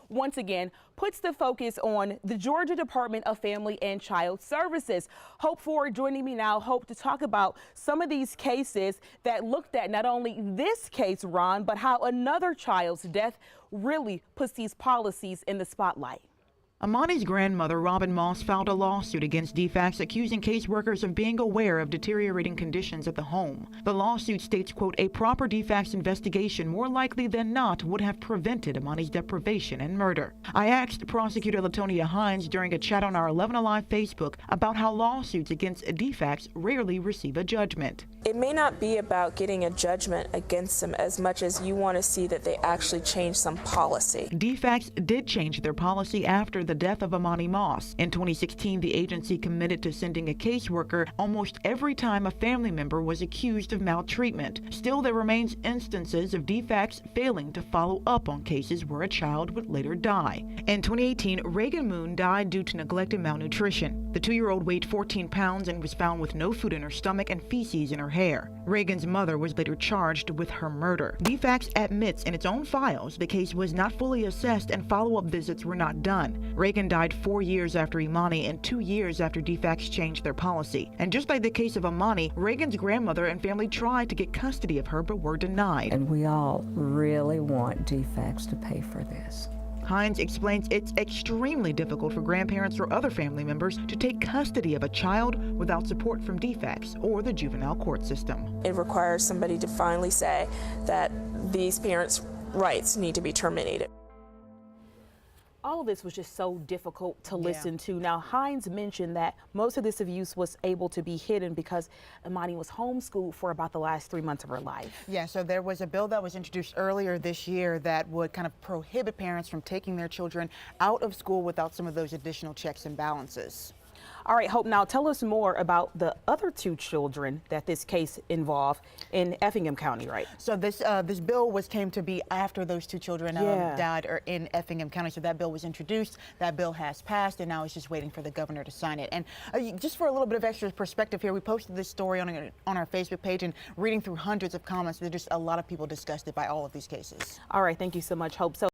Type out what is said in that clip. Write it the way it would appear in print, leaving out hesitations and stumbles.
once again puts the focus on the Georgia Department of Family and Child Services. Hope for joining me now. Hope to talk about some of these cases that looked at not only this case, Ron, but how another child's death really puts these policies in the spotlight. Emani's grandmother, Robin Moss, filed a lawsuit against DFACS accusing caseworkers of being aware of deteriorating conditions at the home. The lawsuit states, quote, a proper DFACS investigation more likely than not would have prevented Emani's deprivation and murder. I asked Prosecutor Latonia Hines during a chat on our 11 Alive Facebook about how lawsuits against DFACS rarely receive a judgment. It may not be about getting a judgment against them as much as you want to see that they actually change some policy. DFACS did change their policy after the death of Emani Moss. In 2016, the agency committed to sending a caseworker almost every time a family member was accused of maltreatment. Still, there remains instances of DFACS failing to follow up on cases where a child would later die. In 2018, Reygan died due to neglect and malnutrition. The 2-year-old weighed 14 pounds and was found with no food in her stomach and feces in her hair. Reygan's mother was later charged with her murder. DFACS admits in its own files the case was not fully assessed and follow-up visits were not done. Reygan died 4 years after Emani and 2 years after DFACS changed their policy. And just like the case of Emani, Reygan's grandmother and family tried to get custody of her but were denied. And we all really want DFACS to pay for this. Hines explains it's extremely difficult for grandparents or other family members to take custody of a child without support from DFACS or the juvenile court system. It requires somebody to finally say that these parents' rights need to be terminated. All of this was just so difficult to listen to. Now, Hines mentioned that most of this abuse was able to be hidden because Emani was homeschooled for about the last 3 months of her life. Yeah, so there was a bill that was introduced earlier this year that would kind of prohibit parents from taking their children out of school without some of those additional checks and balances. All right, Hope, now tell us more about the other 2 children that this case involved in Effingham County, right? So this bill came to be after those 2 children died in Effingham County. So that bill was introduced, that bill has passed, and now it's just waiting for the governor to sign it. And just for a little bit of extra perspective here, we posted this story on our Facebook page, and reading through hundreds of comments, there's just a lot of people disgusted by all of these cases. All right, thank you so much, Hope. So